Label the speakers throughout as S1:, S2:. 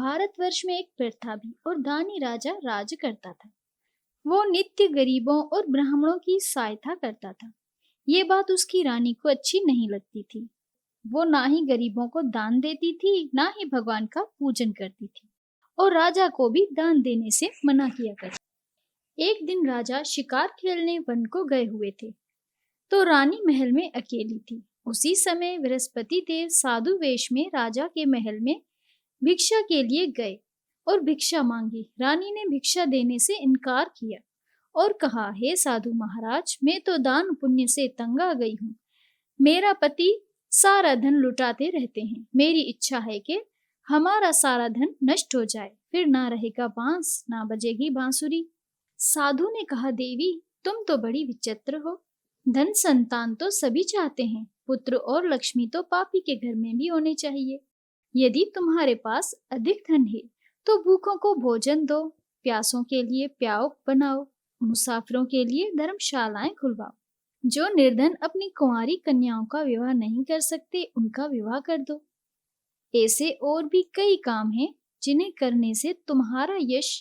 S1: भारतवर्ष में एक प्रथा भी और दानी राजा राज करता था। वो नित्य गरीबों और ब्राह्मणों की सहायता करता था। ये बात उसकी रानी को अच्छी नहीं लगती थी। वो ना ही गरीबों को दान देती थी, ना ही भगवान का पूजन करती थी, और राजा को भी दान देने से मना किया करती। एक दिन राजा शिकार खेलने वन को गए हुए थे, तो रानी महल में अकेली थी। उसी समय बृहस्पति देव साधु वेश में राजा के महल में भिक्षा के लिए गए और भिक्षा मांगी। रानी ने भिक्षा देने से इनकार किया और कहा, हे साधु महाराज, मैं तो दान पुण्य से तंग आ गई हूँ। मेरा पति सारा धन लुटाते रहते हैं। मेरी इच्छा है कि हमारा सारा धन नष्ट हो जाए, फिर ना रहेगा बांस, ना बजेगी बांसुरी। साधु ने कहा, देवी, तुम तो बड़ी विचित्र हो। धन संतान तो सभी चाहते हैं, पुत्र और लक्ष्मी तो पापी के घर में भी होने चाहिए। यदि तुम्हारे पास अधिक धन है तो भूखों को भोजन दो, प्यासों के लिए प्याऊ बनाओ, मुसाफिरों के लिए धर्मशालाएं खुलवाओ। जो निर्धन अपनी कुंवारी कन्याओं का विवाह नहीं कर सकते, उनका विवाह कर दो। ऐसे और भी कई काम हैं जिन्हें करने से तुम्हारा यश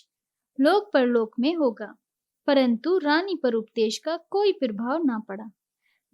S1: लोक परलोक में होगा। परंतु रानी पर उपदेश का कोई प्रभाव ना पड़ा।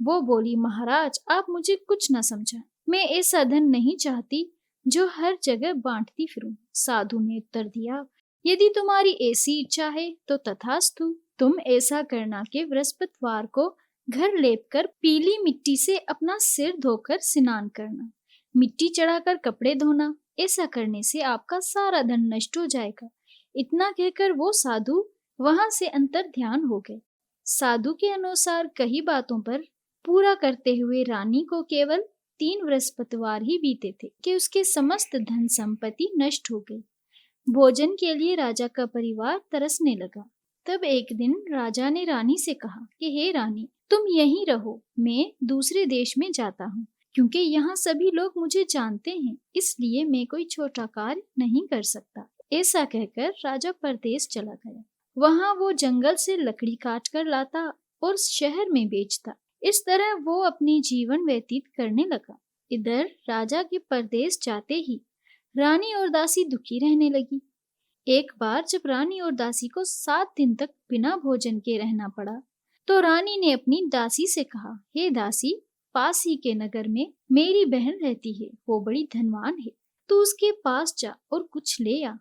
S1: वो बोली, महाराज, आप मुझे कुछ न समझा। मैं ऐसा धन नहीं चाहती जो हर जगह बांटती फिरूं। साधु ने उत्तर दिया, यदि तुम्हारी ऐसी इच्छा है तो तथास्तु। तुम ऐसा करना कि बृहस्पतिवार को घर लेपकर पीली मिट्टी से अपना सिर धोकर स्नान करना, मिट्टी चढ़ाकर कपड़े धोना। ऐसा करने से आपका सारा धन नष्ट हो जाएगा। इतना कहकर वो साधु वहां से अंतर ध्यान हो गए। साधु के अनुसार कई बातों पर पूरा करते हुए रानी को केवल 3 बृहस्पतिवार ही बीते थे कि उसके समस्त धन संपत्ति नष्ट हो गई। भोजन के लिए राजा का परिवार तरसने लगा। तब एक दिन राजा ने रानी से कहा कि हे रानी, तुम यहीं रहो, मैं दूसरे देश में जाता हूँ, क्योंकि यहाँ सभी लोग मुझे जानते हैं, इसलिए मैं कोई छोटा कार्य नहीं कर सकता। ऐसा कहकर राजा परदेश चला गया। वहाँ वो जंगल से लकड़ी काट कर लाता और शहर में बेचता। इस तरह वो अपनी जीवन व्यतीत करने लगा। इधर राजा के परदेश जाते ही रानी और दासी दुखी रहने लगी। एक बार जब रानी और दासी को 7 दिन तक बिना भोजन के रहना पड़ा, तो रानी ने अपनी दासी से कहा, हे दासी, पास ही के नगर में मेरी बहन रहती है, वो बड़ी धनवान है, तू उसके पास जा और कुछ ले आ,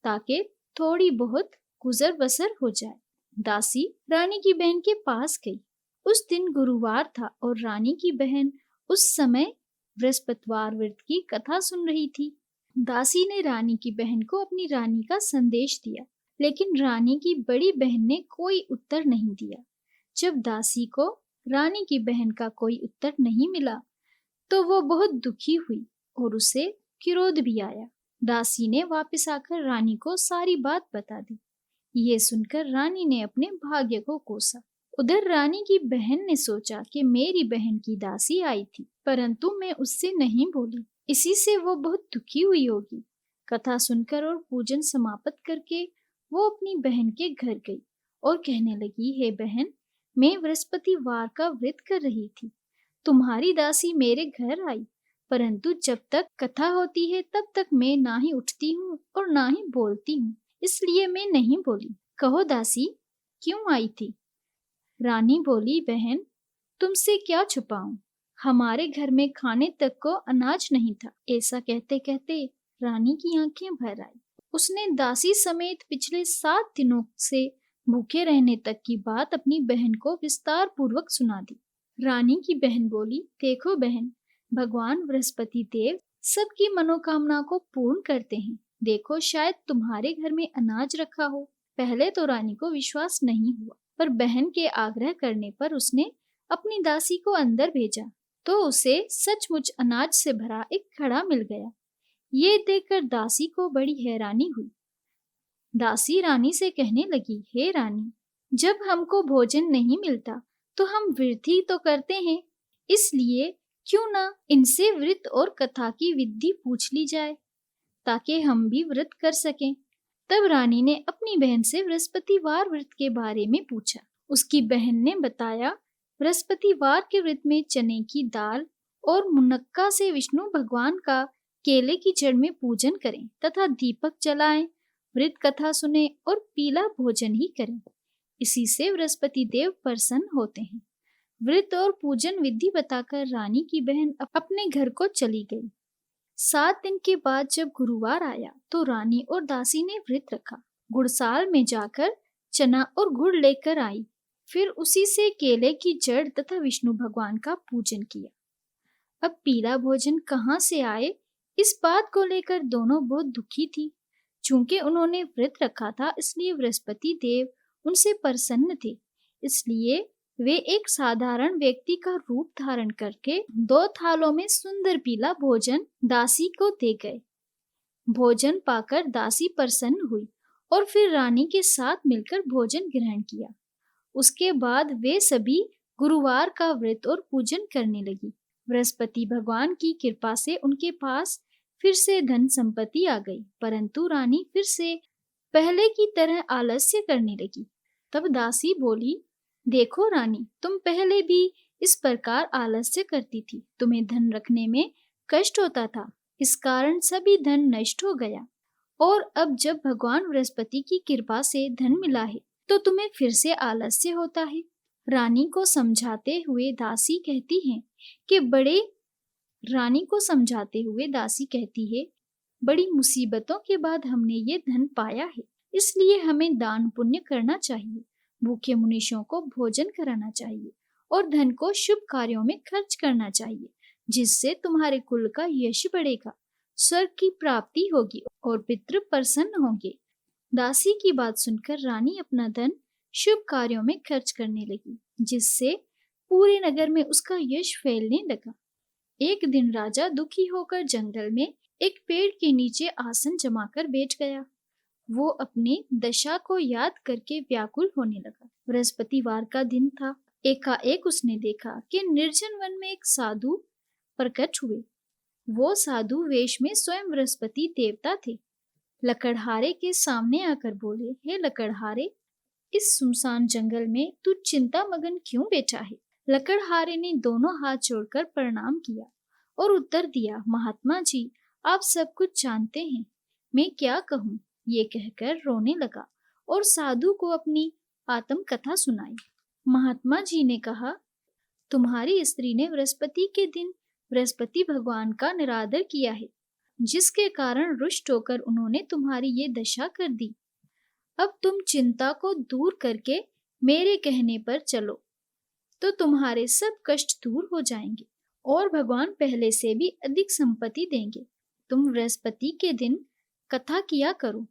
S1: ताकि थोड़ी बहुत गुजर बसर हो जाए। दासी रानी की बहन के पास गई। उस दिन गुरुवार था और रानी की बहन उस समय बृहस्पतिवार व्रत की कथा सुन रही थी। दासी ने रानी की बहन को अपनी रानी का संदेश दिया, लेकिन रानी की बड़ी बहन ने कोई उत्तर नहीं दिया। जब दासी को रानी की बहन का कोई उत्तर नहीं मिला, तो वो बहुत दुखी हुई और उसे क्रोध भी आया। दासी ने वापस आकर रानी को सारी बात बता दी। ये सुनकर रानी ने अपने भाग्य को कोसा। उधर रानी की बहन ने सोचा कि मेरी बहन की दासी आई थी, परंतु मैं उससे नहीं बोली, इसी से वो बहुत दुखी हुई होगी। कथा सुनकर और पूजन समाप्त करके वो अपनी बहन के घर गई और कहने लगी, हे बहन, मैं बृहस्पतिवार का व्रत कर रही थी। तुम्हारी दासी मेरे घर आई, परंतु जब तक कथा होती है तब तक मैं ना ही उठती हूँ और ना ही बोलती हूँ, इसलिए मैं नहीं बोली। कहो दासी, क्यों आई थी? रानी बोली, बहन, तुमसे क्या छुपाऊं, हमारे घर में खाने तक को अनाज नहीं था। ऐसा कहते कहते रानी की आंखें भर आई। उसने दासी समेत पिछले 7 दिनों से भूखे रहने तक की बात अपनी बहन को विस्तार पूर्वक सुना दी। रानी की बहन बोली, देखो बहन, भगवान बृहस्पति देव सबकी मनोकामना को पूर्ण करते हैं। देखो, शायद तुम्हारे घर में अनाज रखा हो। पहले तो रानी को विश्वास नहीं हुआ, पर बहन के आग्रह करने पर उसने अपनी दासी को अंदर भेजा, तो उसे सचमुच अनाज से भरा एक घड़ा मिल गया। ये देखकर दासी को बड़ी हैरानी हुई। दासी रानी से कहने लगी, हे रानी, जब हमको भोजन नहीं मिलता तो हम व्रत ही तो करते हैं, इसलिए क्यों ना इनसे व्रत और कथा की विधि पूछ ली जाए, ताकि हम भी व्रत कर सकें। तब रानी ने अपनी बहन से बृहस्पतिवार व्रत के बारे में पूछा। उसकी बहन ने बताया, बृहस्पतिवार के व्रत में चने की दाल और मुनक्का से विष्णु भगवान का केले की जड़ में पूजन करें तथा दीपक जलाएं, वृत कथा सुने और पीला भोजन ही करें। इसी से बृहस्पति देव प्रसन्न होते हैं। व्रत और पूजन विधि बताकर रानी की बहन अपने घर को चली गई। 7 दिन के बाद जब गुरुवार आया तो रानी और दासी ने व्रत रखा। गुड़साल में जाकर चना और गुड़ लेकर आई, फिर उसी से केले की जड़ तथा विष्णु भगवान का पूजन किया। अब पीला भोजन कहाँ से आए, इस बात को लेकर दोनों बहुत दुखी थी। चूंकि उन्होंने व्रत रखा था, इसलिए बृहस्पति देव उनसे प्रसन्न थे। इसलिए वे एक साधारण व्यक्ति का रूप धारण करके 2 थालों में सुंदर पीला भोजन दासी को दे गए। भोजन पाकर दासी प्रसन्न हुई और फिर रानी के साथ मिलकर भोजन ग्रहण किया। उसके बाद वे सभी गुरुवार का व्रत और पूजन करने लगी। बृहस्पति भगवान की कृपा से उनके पास फिर से धन संपत्ति आ गई, परंतु रानी फिर से पहले की तरह आलस्य करने लगी। तब दासी बोली, देखो रानी, तुम पहले भी इस प्रकार आलस्य करती थी। तुम्हें धन रखने में कष्ट होता था, इस कारण सभी धन नष्ट हो गया। और अब जब भगवान बृहस्पति की कृपा से धन मिला है तो तुम्हें फिर से आलस्य होता है। रानी को समझाते हुए दासी कहती है कि बड़ी मुसीबतों के बाद हमने ये धन पाया है, इसलिए हमें दान पुण्य करना चाहिए, भूखे मनुष्यों को भोजन कराना चाहिए और धन को शुभ कार्यों में खर्च करना चाहिए, जिससे तुम्हारे कुल का यश बढ़ेगा, स्वर्ग की प्राप्ति होगी और पितृ प्रसन्न होंगे। दासी की बात सुनकर रानी अपना धन शुभ कार्यों में खर्च करने लगी, जिससे पूरे नगर में उसका यश फैलने लगा। एक दिन राजा दुखी होकर जंगल में एक पेड़ के नीचे आसन जमाकर बैठ गया। वो अपनी दशा को याद करके व्याकुल होने लगा। बृहस्पतिवार का दिन था। एकाएक उसने देखा कि निर्जन वन में एक साधु प्रकट हुए। वो साधु वेश में स्वयं बृहस्पति देवता थे। लकड़हारे के सामने आकर बोले, हे लकड़हारे, इस सुनसान जंगल में तू चिंता मगन क्यों बैठा है? लकड़हारे ने दोनों हाथ जोड़कर प्रणाम किया और उत्तर दिया, महात्मा जी, आप सब कुछ जानते हैं, मैं क्या कहूँ? ये कहकर रोने लगा और साधु को अपनी आत्म कथा सुनाई। महात्मा जी ने कहा, तुम्हारी स्त्री ने बृहस्पति के दिन बृहस्पति भगवान का निरादर किया है, जिसके कारण रुष्ट होकर उन्होंने तुम्हारी ये दशा कर दी। अब तुम चिंता को दूर करके मेरे कहने पर चलो तो तुम्हारे सब कष्ट दूर हो जाएंगे और भगवान पहले से भी अधिक संपत्ति देंगे। तुम बृहस्पति के दिन कथा किया करो।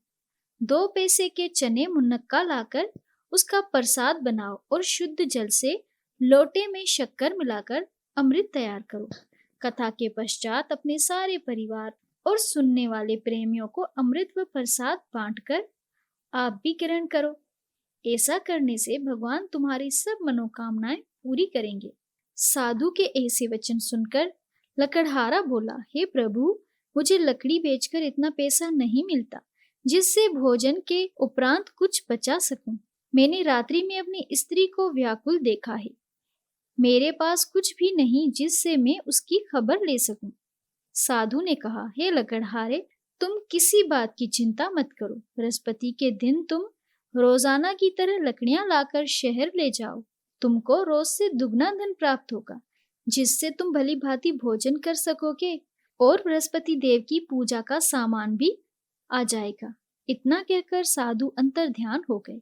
S1: 2 पैसे के चने मुनक्का लाकर उसका प्रसाद बनाओ और शुद्ध जल से लोटे में शक्कर मिलाकर अमृत तैयार करो। कथा के पश्चात अपने सारे परिवार और सुनने वाले प्रेमियों को अमृत व प्रसाद बांटकर आप भी ग्रहण करो। ऐसा करने से भगवान तुम्हारी सब मनोकामनाएं पूरी करेंगे। साधु के ऐसे वचन सुनकर लकड़हारा बोला, हे प्रभु, मुझे लकड़ी बेचकर इतना पैसा नहीं मिलता जिससे भोजन के उपरांत कुछ बचा सकूं। मैंने रात्रि में अपनी स्त्री को व्याकुल देखा है। मेरे पास कुछ भी नहीं जिससे मैं उसकी खबर ले सकूं। साधु ने कहा, हे लकड़हारे, तुम किसी बात की चिंता मत करो। बृहस्पति के दिन तुम रोजाना की तरह लकड़ियां लाकर शहर ले जाओ। तुमको रोज से दुगना धन प्राप्त होगा, जिससे तुम भली भांति भोजन कर सकोगे और बृहस्पति देव की पूजा का सामान भी आ जाएगा। इतना कहकर साधु अंतर ध्यान हो गए।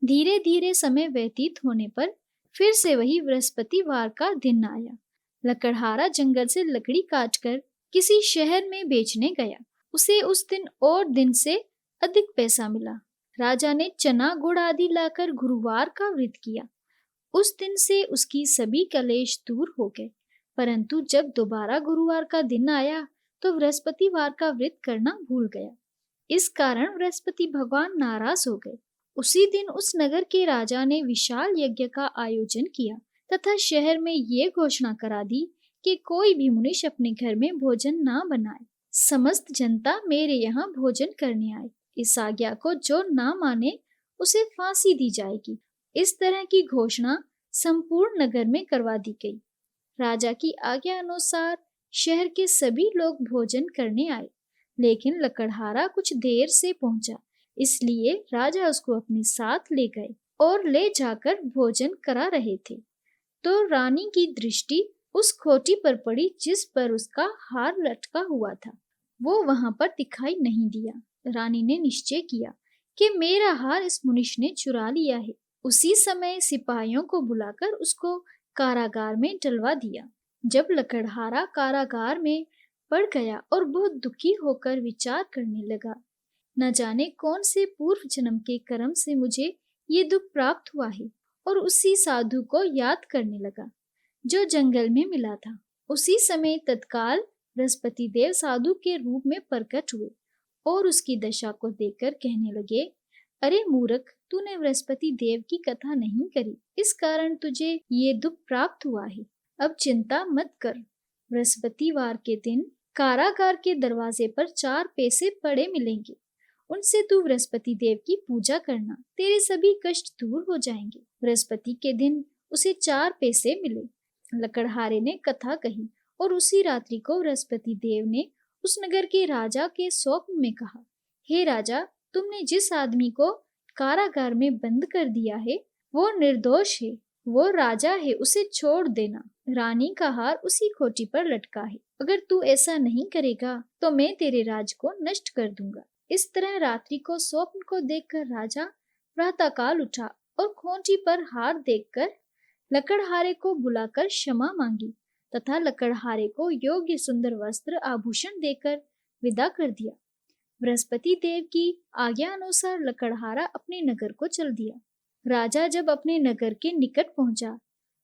S1: धीरे धीरे समय व्यतीत होने पर फिर से वही बृहस्पतिवार का दिन आया। लकड़हारा जंगल से लकड़ी काटकर किसी शहर में बेचने गया। उसे उस दिन और दिन से अधिक पैसा मिला। राजा ने चना गुड़ आदि लाकर गुरुवार का व्रत किया। उस दिन से उसकी सभी कलेश दूर हो गए। परंतु जब दोबारा गुरुवार का दिन आया तो बृहस्पतिवार का व्रत करना भूल गया। इस कारण बृहस्पति भगवान नाराज हो गए। उसी दिन उस नगर के राजा ने विशाल यज्ञ का आयोजन किया तथा शहर में ये घोषणा करा दी कि कोई भी मनुष्य अपने घर में भोजन ना बनाए। समस्त जनता मेरे यहाँ भोजन करने आए। इस आज्ञा को जो ना माने उसे फांसी दी जाएगी। इस तरह की घोषणा संपूर्ण नगर में करवा दी गई। राजा की आज्ञा अनुसार शहर के सभी लोग भोजन करने आए, लेकिन लकड़हारा कुछ देर से पहुंचा, इसलिए राजा उसको अपने साथ ले गए और ले जाकर भोजन करा रहे थे। तो रानी की दृष्टि उस खोटी पर पड़ी जिस पर उसका हार लटका हुआ था। वो वहां पर दिखाई नहीं दिया। रानी ने निश्चय किया कि मेरा हार इस मनुष्य ने चुरा लिया है। उसी समय सिपाहियों को बुलाकर उसको कारागार में डलवा दिया। जब लकड़हारा कारागार में पड़ गया और बहुत दुखी होकर विचार करने लगा, न जाने कौन से पूर्व जन्म के कर्म से मुझे ये दुख प्राप्त हुआ है, और उसी साधु को याद करने लगा जो जंगल में मिला था। उसी समय तत्काल बृहस्पति देव साधु के रूप में प्रकट हुए और उसकी दशा को देखकर कहने लगे, अरे मूर्ख, तूने बृहस्पति देव की कथा नहीं करी, इस कारण तुझे ये दुख प्राप्त हुआ है। अब चिंता मत कर। बृहस्पतिवार के दिन कारागार के दरवाजे पर 4 पैसे पड़े मिलेंगे। उनसे तू बृहस्पति देव की पूजा करना, तेरे सभी कष्ट दूर हो जाएंगे। बृहस्पति के दिन उसे 4 पैसे मिले। लकड़हारे ने कथा कही और उसी रात्रि को बृहस्पति देव ने उस नगर के राजा के स्वप्न में कहा, हे राजा, तुमने जिस आदमी को कारागार में बंद कर दिया है वो निर्दोष है, वो राजा है, उसे छोड़ देना। रानी का हार उसी खोटी पर लटका है। अगर तू ऐसा नहीं करेगा तो मैं तेरे राज को नष्ट कर दूंगा। इस तरह रात्रि को स्वप्न को देखकर राजा प्रातःकाल उठा और खोटी पर हार देखकर लकड़हारे को बुलाकर क्षमा मांगी तथा लकड़हारे को योग्य सुंदर वस्त्र आभूषण देकर विदा कर दिया। बृहस्पति देव की आज्ञा अनुसार लकड़हारा अपने नगर को चल दिया। राजा जब अपने नगर के निकट पहुंचा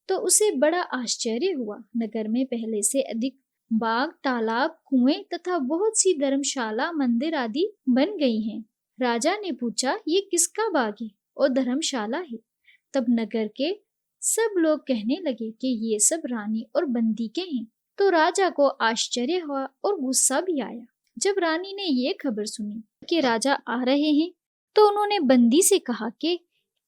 S1: तो उसे बड़ा आश्चर्य हुआ। नगर में पहले से अधिक बाग, तालाब, कुएं तथा बहुत सी धर्मशाला, मंदिर आदि बन गई हैं। राजा ने पूछा, ये किसका बाग है और धर्मशाला है? तब नगर के सब लोग कहने लगे कि ये सब रानी और बंदी के हैं। तो राजा को आश्चर्य हुआ और गुस्सा भी आया। जब रानी ने ये खबर सुनी कि राजा आ रहे हैं तो उन्होंने बंदी से कहा कि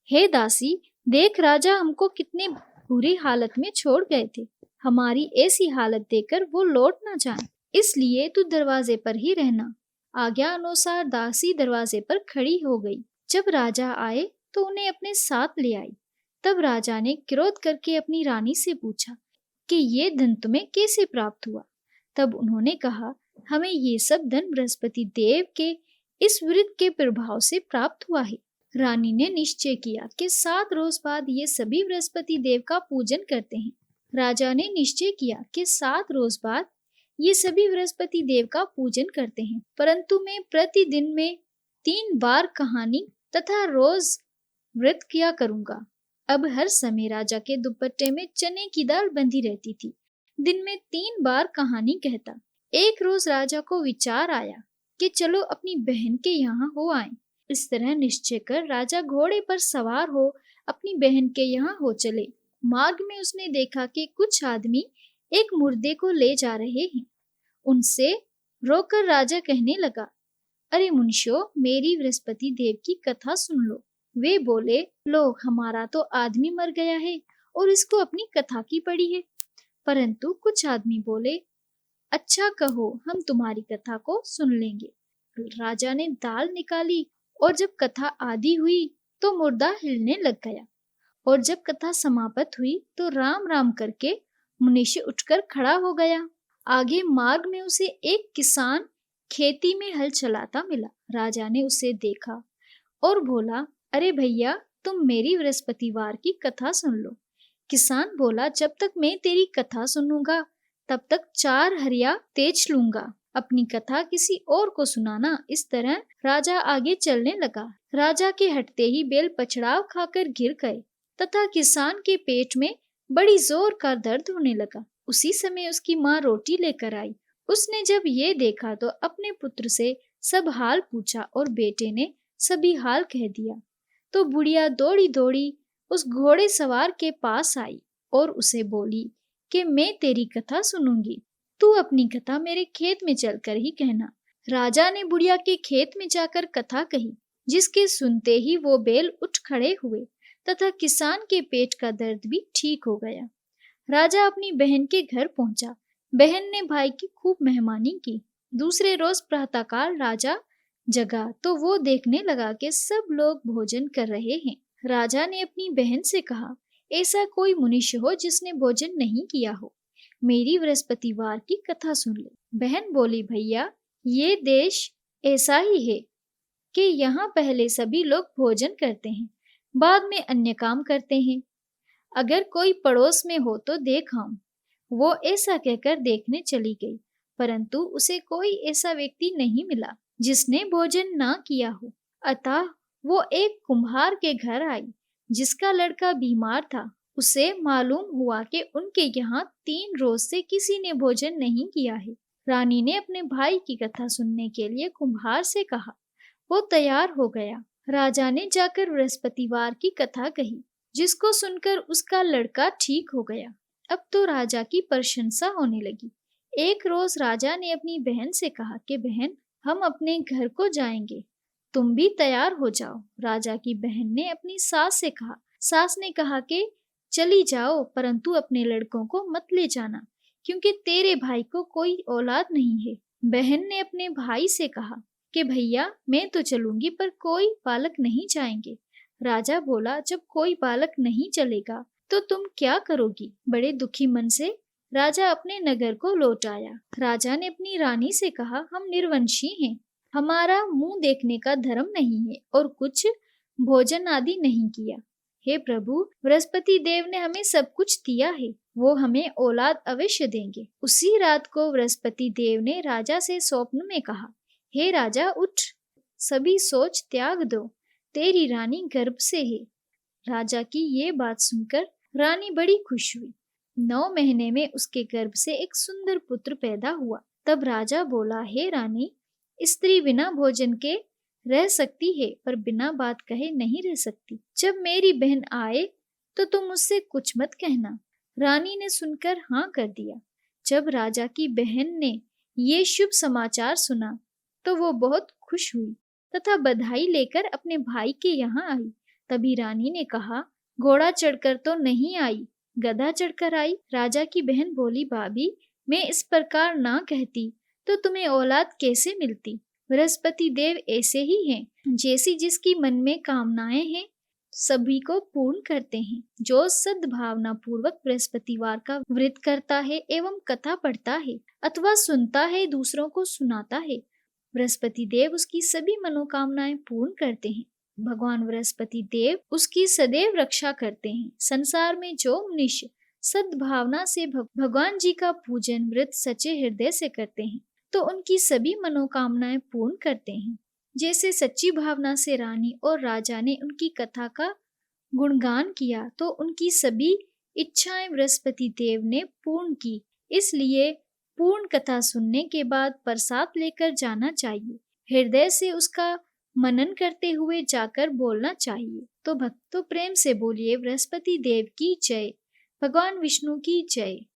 S1: हे दासी, देख राजा हमको कितने बुरी हालत में छोड़ गए थे। हमारी ऐसी हालत देखकर वो लौट ना जाए, इसलिए तू दरवाजे पर ही रहना। आज्ञा अनुसार दासी दरवाजे पर खड़ी हो गई। जब राजा आए तो उन्हें अपने साथ ले आई। तब राजा ने क्रोध करके अपनी रानी से पूछा कि ये धन तुम्हें कैसे प्राप्त हुआ? तब उन्होंने कहा, हमें ये सब धन बृहस्पति देव के इस व्रत के प्रभाव से प्राप्त हुआ है। रानी ने निश्चय किया कि 7 रोज बाद ये सभी बृहस्पति देव का पूजन करते हैं। राजा ने निश्चय किया कि 7 रोज बाद ये सभी बृहस्पति देव का पूजन करते हैं, परंतु मैं प्रतिदिन में 3 बार कहानी तथा रोज व्रत किया करूंगा। अब हर समय राजा के दुपट्टे में चने की दाल बंधी रहती थी। दिन में 3 बार कहानी कहता। एक रोज राजा को विचार आया कि चलो अपनी बहन के यहाँ हो आए। इस तरह निश्चय कर राजा घोड़े पर सवार हो अपनी बहन के यहाँ हो चले। मार्ग में उसने देखा कि कुछ आदमी एक मुर्दे को ले जा रहे हैं। उनसे रोककर राजा कहने लगा, अरे मुनिशो, मेरी बृहस्पति देव की कथा सुन लो। वे बोले, लो, हमारा तो आदमी मर गया है और इसको अपनी कथा की पड़ी है। परंतु कुछ आदमी बोले, अच्छा कहो, हम तुम्हारी कथा को सुन लेंगे। राजा ने दाल निकाली और जब कथा आधी हुई तो मुर्दा हिलने लग गया, और जब कथा समाप्त हुई तो राम राम करके मनुष्य उठकर खड़ा हो गया। आगे मार्ग में उसे एक किसान खेती में हल चलाता मिला। राजा ने उसे देखा और बोला, अरे भैया, तुम मेरी बृहस्पतिवार की कथा सुन लो। किसान बोला, जब तक मैं तेरी कथा सुनूंगा तब तक 4 हरिया तेज लूंगा, अपनी कथा किसी और को सुनाना। इस तरह राजा आगे चलने लगा। राजा के हटते ही बैल पछड़ाव खाकर गिर गए तथा किसान के पेट में बड़ी जोर का दर्द होने लगा। उसी समय उसकी माँ रोटी लेकर आई। उसने जब ये देखा तो अपने पुत्र से सब हाल पूछा और बेटे ने सभी हाल कह दिया। तो बुढ़िया दौड़ी दौड़ी उस घोड़े सवार के पास आई और उसे बोली कि मैं तेरी कथा सुनूंगी, तू अपनी कथा मेरे खेत में चलकर ही कहना। राजा ने बुढ़िया के खेत में जाकर कथा कही, जिसके सुनते ही वो बैल उठ खड़े हुए तथा किसान के पेट का दर्द भी ठीक हो गया। राजा अपनी बहन के घर पहुंचा। बहन ने भाई की खूब मेहमानी की। दूसरे रोज प्रातःकाल राजा जगा तो वो देखने लगा कि सब लोग भोजन कर रहे हैं। राजा ने अपनी बहन से कहा, ऐसा कोई मनुष्य हो जिसने भोजन नहीं किया हो, मेरी बृहस्पतिवार की कथा सुन ले। बहन बोली, भैया ये देश ऐसा ही है कि यहाँ पहले सभी लोग भोजन करते हैं, बाद में अन्य काम करते हैं। अगर कोई पड़ोस में हो तो देख हम। वो ऐसा कहकर देखने चली गई, परंतु उसे कोई ऐसा व्यक्ति नहीं मिला जिसने भोजन ना किया हो। अतः वो एक कुम्हार के घर आई जिसका लड़का बीमार था। उसे मालूम हुआ कि उनके यहाँ 3 रोज से किसी ने भोजन नहीं किया है। रानी ने अपने भाई की कथा सुनने के लिए कुम्हार से कहा। वो तैयार हो गया। राजा ने जाकर बृहस्पतिवार की कथा कही, जिसको सुनकर उसका लड़का ठीक हो गया। अब तो राजा की प्रशंसा होने लगी। एक रोज राजा ने अपनी बहन से कहा कि बहन, हम अपने घर को जाएंगे, तुम भी तैयार हो जाओ। राजा की बहन ने अपनी सास से कहा। सास ने कहा कि चली जाओ, परंतु अपने लड़कों को मत ले जाना, क्योंकि तेरे भाई को कोई औलाद नहीं है। बहन ने अपने भाई से कहा कि भैया, मैं तो चलूंगी पर कोई बालक नहीं जाएंगे। राजा बोला, जब कोई बालक नहीं चलेगा तो तुम क्या करोगी? बड़े दुखी मन से राजा अपने नगर को लौट आया। राजा ने अपनी रानी से कहा, हम निर्वंशी हैं, हमारा मुंह देखने का धर्म नहीं है और कुछ भोजन आदि नहीं किया। हे प्रभु, बृहस्पति देव ने हमें सब कुछ दिया है, वो हमें औलाद अवश्य देंगे। उसी रात को बृहस्पति देव ने राजा से स्वप्न में कहा, हे राजा, उठ, सभी सोच त्याग दो, तेरी रानी गर्भ से है। राजा की ये बात सुनकर रानी बड़ी खुश हुई। 9 महीने में उसके गर्भ से एक सुंदर पुत्र पैदा हुआ। तब राजा बोला, हे रानी, स्त्री बिना भोजन के रह सकती है, पर बिना बात कहे नहीं रह सकती। जब मेरी बहन आए तो तुम उससे कुछ मत कहना। रानी ने सुनकर हाँ कर दिया। जब राजा की बहन ने ये शुभ समाचार सुना तो वो बहुत खुश हुई तथा बधाई लेकर अपने भाई के यहाँ आई। तभी रानी ने कहा, घोड़ा चढ़कर तो नहीं आई, गधा चढ़कर आई। राजा की बहन बोली, भाभी, मैं इस प्रकार ना कहती तो तुम्हें औलाद कैसे मिलती? बृहस्पति देव ऐसे ही हैं, जैसी जिसकी मन में कामनाएं हैं सभी को पूर्ण करते हैं। जो सद्भावना पूर्वक बृहस्पतिवार का व्रत करता है एवं कथा पढ़ता है अथवा सुनता है, दूसरों को सुनाता है, बृहस्पति देव उसकी सभी मनोकामनाएं पूर्ण करते हैं। भगवान बृहस्पति देव उसकी सदैव रक्षा करते हैं। संसार में जो मनुष्य सद्भावना से भगवान जी का पूजन व्रत सच्चे हृदय से करते हैं तो उनकी सभी मनोकामनाएं पूर्ण करते हैं। जैसे सच्ची भावना से रानी और राजा ने उनकी कथा का गुणगान किया तो उनकी सभी इच्छाएं बृहस्पति देव ने पूर्ण की। इसलिए पूर्ण कथा सुनने के बाद प्रसाद लेकर जाना चाहिए। हृदय से उसका मनन करते हुए जाकर बोलना चाहिए। तो भक्तों, प्रेम से बोलिए, बृहस्पति देव की जय, भगवान विष्णु की जय।